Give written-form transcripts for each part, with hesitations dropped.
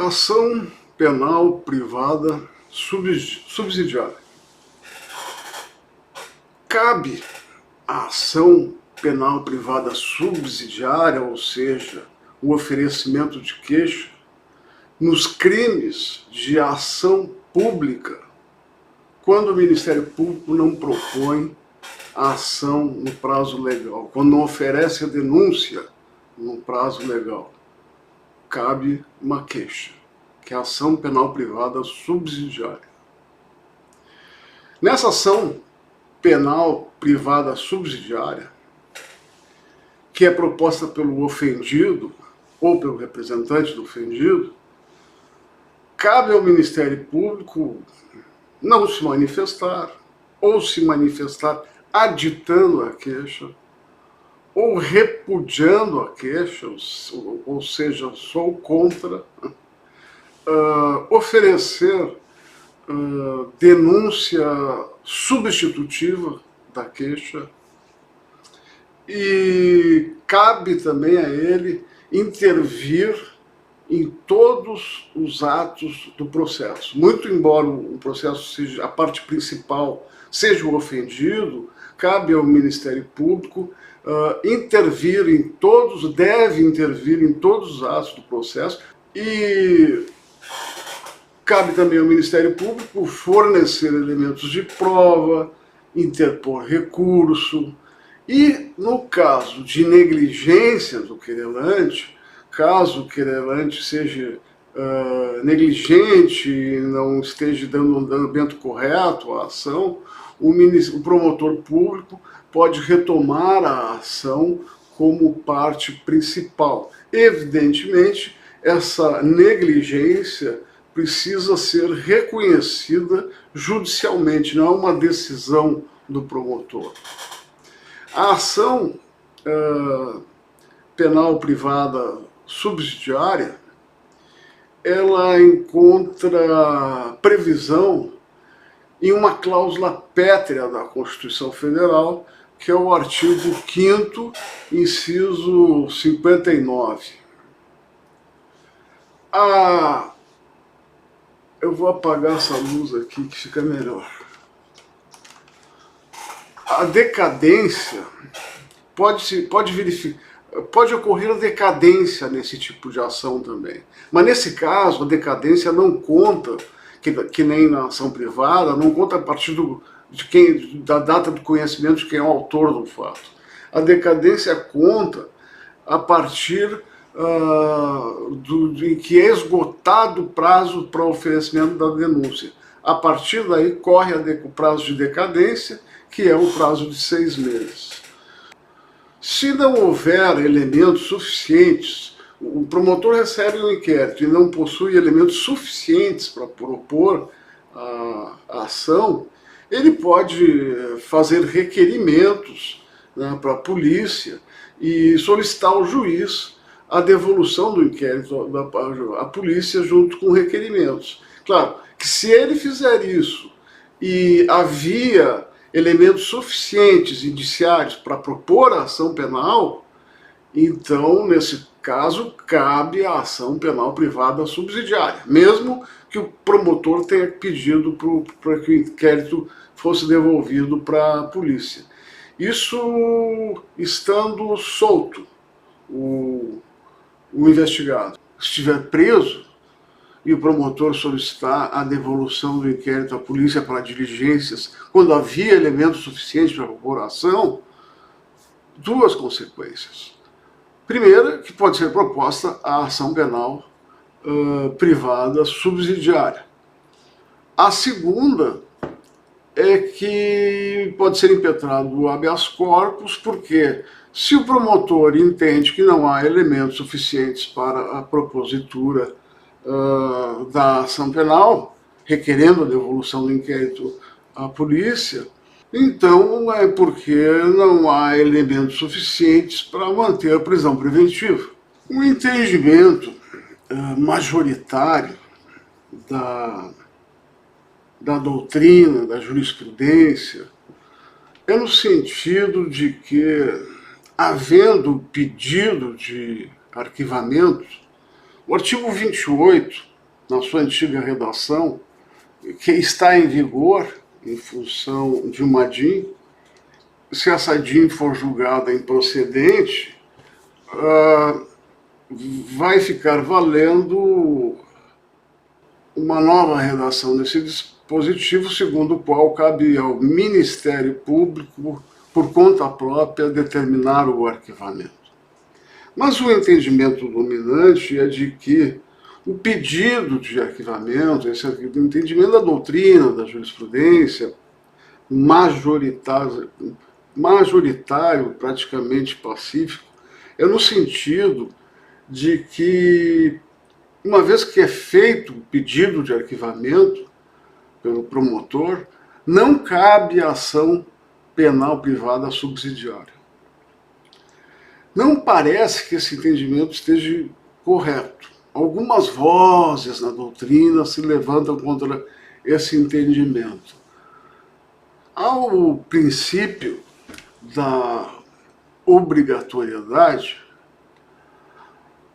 Ação penal privada subsidiária. Cabe a ação penal privada subsidiária, ou seja, o oferecimento de queixa, nos crimes de ação pública, quando o Ministério Público não propõe a ação no prazo legal, quando não oferece a denúncia no prazo legal. Cabe uma queixa, que é a ação penal privada subsidiária. Nessa ação penal privada subsidiária, que é proposta pelo ofendido ou pelo representante do ofendido, cabe ao Ministério Público não se manifestar, ou se manifestar aditando a queixa, ou repudiando a queixa, ou seja, sou contra, oferecer denúncia substitutiva da queixa, e cabe também a ele intervir em todos os atos do processo. Muito embora o processo seja a parte principal, seja o ofendido, cabe ao Ministério Público intervir em todos, deve intervir em todos os atos do processo, e cabe também ao Ministério Público fornecer elementos de prova, interpor recurso, e no caso de negligência do querelante, caso o querelante seja negligente e não esteja dando um andamento correto à ação, o promotor público pode retomar a ação como parte principal. Evidentemente, essa negligência precisa ser reconhecida judicialmente, não é uma decisão do promotor. A ação penal privada subsidiária, ela encontra previsão em uma cláusula pétrea da Constituição Federal, que é o artigo 5º, inciso 59. Eu vou apagar essa luz aqui que fica melhor. A decadência pode ocorrer a decadência nesse tipo de ação também. Mas nesse caso, a decadência não conta, que nem na ação privada, não conta a partir da data do conhecimento de quem é o autor do fato. A decadência conta a partir de que é esgotado o prazo para oferecimento da denúncia. A partir daí corre o prazo de decadência, que é o prazo de 6 meses. Se não houver elementos suficientes, o promotor recebe um inquérito e não possui elementos suficientes para propor a ação, ele pode fazer requerimentos, né, para a polícia e solicitar ao juiz a devolução do inquérito à polícia junto com requerimentos. Claro que se ele fizer isso e havia elementos suficientes indiciários para propor a ação penal, então, nesse caso, cabe a ação penal privada subsidiária, mesmo que o promotor tenha pedido para que o inquérito fosse devolvido para a polícia. Isso estando solto o investigado. Se estiver preso e o promotor solicitar a devolução do inquérito à polícia para diligências, quando havia elementos suficientes para propor a ação, duas consequências. Primeira, que pode ser proposta a ação penal privada subsidiária. A segunda é que pode ser impetrado o habeas corpus, porque se o promotor entende que não há elementos suficientes para a propositura da ação penal, requerendo a devolução do inquérito à polícia, então é porque não há elementos suficientes para manter a prisão preventiva. O entendimento majoritário da doutrina, da jurisprudência, é no sentido de que, havendo pedido de arquivamento, o artigo 28 na sua antiga redação, que está em vigor em função de uma DIN. Se essa DIN for julgada improcedente, vai ficar valendo uma nova redação desse dispositivo, segundo o qual cabe ao Ministério Público, por conta própria, determinar o arquivamento. Mas o entendimento dominante é de que o pedido de arquivamento, esse entendimento da doutrina, da jurisprudência, majoritário, praticamente pacífico, é no sentido de que, uma vez que é feito o pedido de arquivamento pelo promotor, não cabe ação penal privada subsidiária. Não parece que esse entendimento esteja correto. Algumas vozes na doutrina se levantam contra esse entendimento. Há o princípio da obrigatoriedade,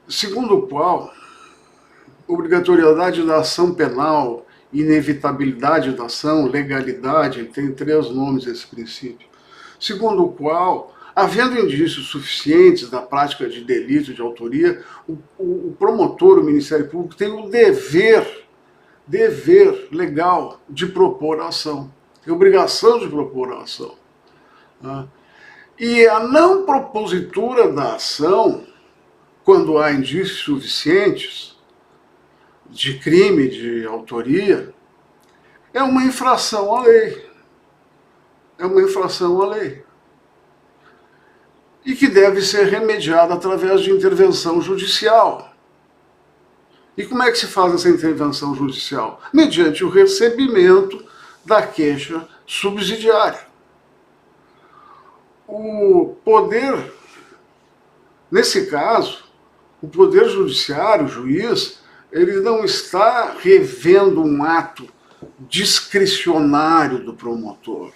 segundo o qual obrigatoriedade da ação penal, inevitabilidade da ação, legalidade, tem 3 nomes esse princípio, segundo o qual, havendo indícios suficientes da prática de delito de autoria, o promotor, o Ministério Público, tem o dever legal de propor a ação, tem obrigação de propor a ação. E a não propositura da ação, quando há indícios suficientes de crime de autoria, é uma infração à lei. É uma infração à lei. E que deve ser remediada através de intervenção judicial. E como é que se faz essa intervenção judicial? Mediante o recebimento da queixa subsidiária. O poder, nesse caso, o poder judiciário, o juiz, ele não está revendo um ato discricionário do promotor.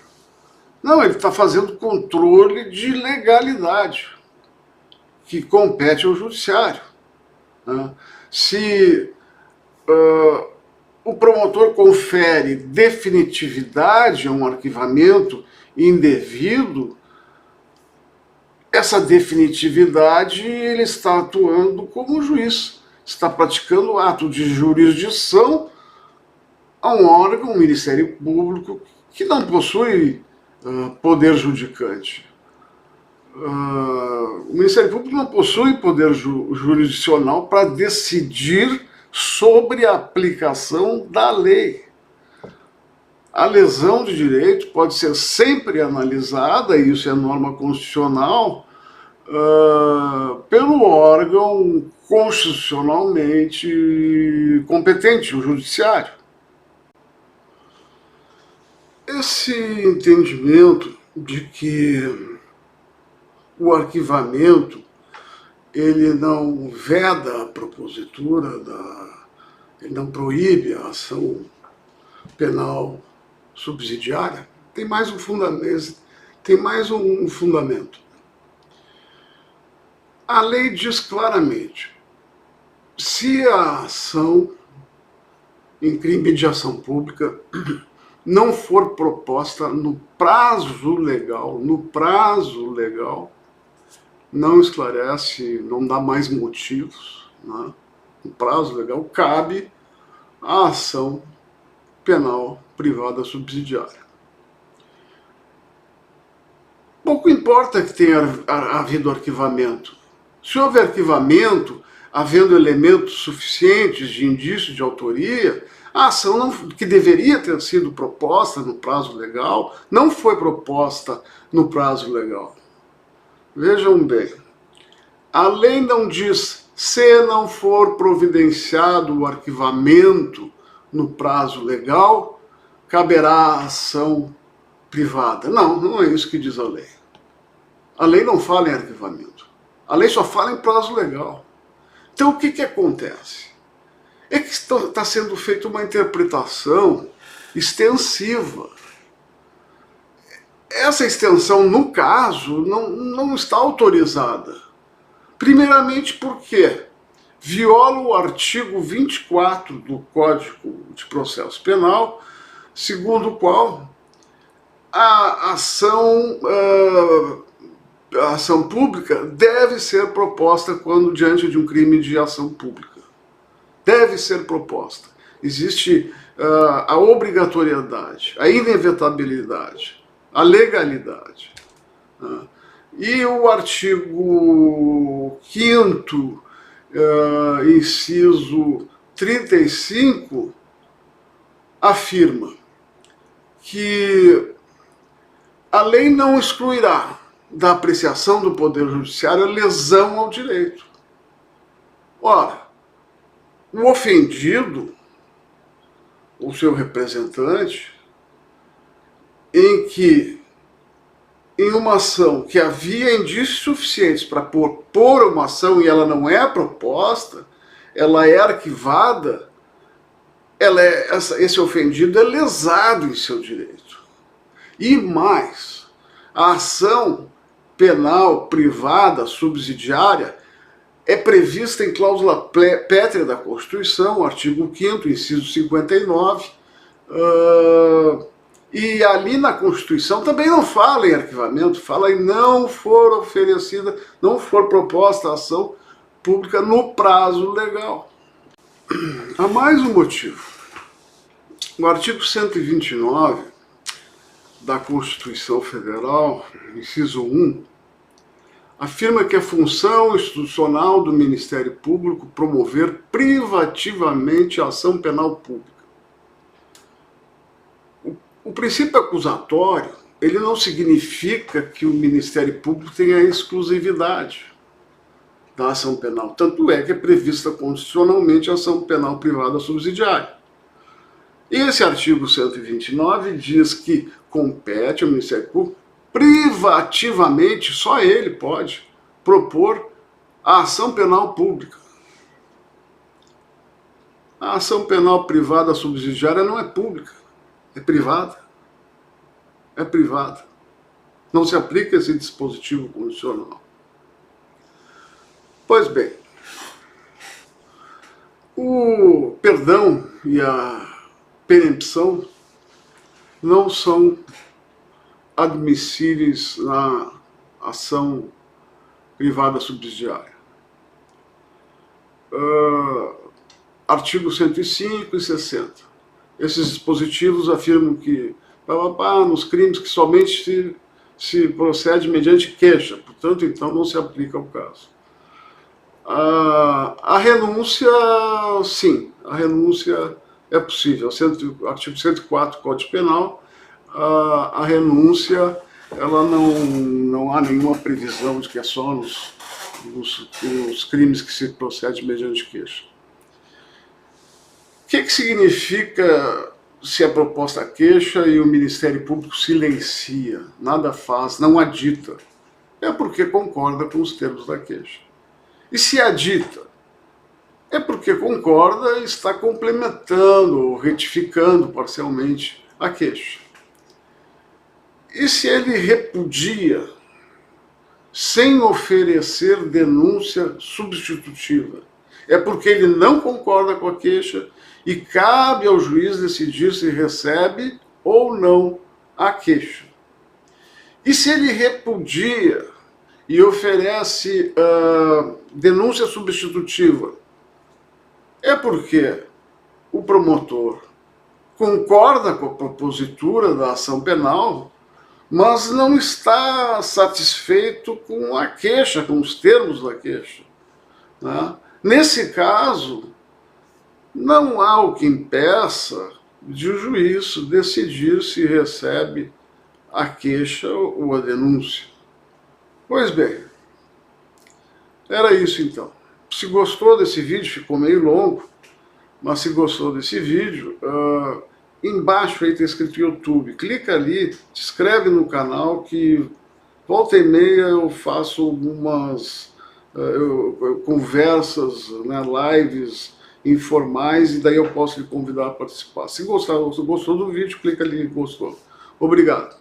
Não, ele está fazendo controle de legalidade, que compete ao judiciário. Se o promotor confere definitividade a um arquivamento indevido, essa definitividade ele está atuando como juiz, está praticando ato de jurisdição a um órgão, um Ministério Público, que não possui poder judicante. O Ministério Público não possui poder jurisdicional para decidir sobre a aplicação da lei. A lesão de direito pode ser sempre analisada, e isso é norma constitucional, pelo órgão constitucionalmente competente, o judiciário. Esse entendimento de que o arquivamento ele não veda a propositura, ele não proíbe a ação penal subsidiária, tem mais um fundamento. A lei diz claramente, se a ação em crime de ação pública não for proposta no prazo legal, não esclarece, não dá mais motivos, né? No prazo legal, cabe a ação penal privada subsidiária. Pouco importa que tenha havido arquivamento. Se houve arquivamento, havendo elementos suficientes de indício de autoria, a ação que deveria ter sido proposta no prazo legal não foi proposta no prazo legal. Vejam bem, a lei não diz se não for providenciado o arquivamento no prazo legal, caberá a ação privada. Não, não é isso que diz a lei. A lei não fala em arquivamento. A lei só fala em prazo legal. Então o que acontece? É que está sendo feita uma interpretação extensiva. Essa extensão, no caso, não está autorizada. Primeiramente, por quê? viola o artigo 24 do Código de Processo Penal, segundo o qual a ação pública deve ser proposta quando diante de um crime de ação pública. Deve ser proposta. Existe a obrigatoriedade, a inevitabilidade, a legalidade. E o artigo 5º, inciso 35, afirma que a lei não excluirá da apreciação do Poder Judiciário a lesão ao direito. Ora, o ofendido, o seu representante, em uma ação que havia indícios suficientes para propor uma ação e ela não é proposta, ela é arquivada, esse ofendido é lesado em seu direito. E mais, a ação penal privada subsidiária é prevista em cláusula pétrea da Constituição, artigo 5º, inciso 59, e ali na Constituição também não fala em arquivamento, fala em não for oferecida, não for proposta a ação pública no prazo legal. Há mais um motivo. O artigo 129 da Constituição Federal, inciso 1, afirma que é função institucional do Ministério Público promover privativamente a ação penal pública. O princípio acusatório, ele não significa que o Ministério Público tenha a exclusividade da ação penal. Tanto é que é prevista constitucionalmente a ação penal privada subsidiária. E esse artigo 129 diz que compete ao Ministério Público privativamente, só ele pode propor a ação penal pública. A ação penal privada subsidiária não é pública, é privada. É privada. Não se aplica esse dispositivo constitucional. Pois bem, o perdão e a perempção não são admissíveis na ação privada subsidiária. Artigo 105 e 60. Esses dispositivos afirmam que nos crimes que somente se procede mediante queixa, portanto, então não se aplica ao caso. A renúncia, sim, a renúncia é possível. Artigo 104 do Código Penal, a renúncia, ela não há nenhuma previsão de que é só nos crimes que se procede mediante queixa. O que significa se é proposta a queixa e o Ministério Público silencia, nada faz, não adita? É porque concorda com os termos da queixa. E se adita, é porque concorda e está complementando ou retificando parcialmente a queixa. E se ele repudia sem oferecer denúncia substitutiva, é porque ele não concorda com a queixa e cabe ao juiz decidir se recebe ou não a queixa. E se ele repudia e oferece denúncia substitutiva, é porque o promotor concorda com a propositura da ação penal, mas não está satisfeito com a queixa, com os termos da queixa, né? Nesse caso, não há o que impeça de o juiz decidir se recebe a queixa ou a denúncia. Pois bem, era isso então. Se gostou desse vídeo, ficou meio longo, mas se gostou desse vídeo, embaixo aí está escrito YouTube, clica ali, se inscreve no canal que volta e meia eu faço algumas conversas, né, lives informais, e daí eu posso lhe convidar a participar. Se gostou do vídeo, clica ali em gostou. Obrigado.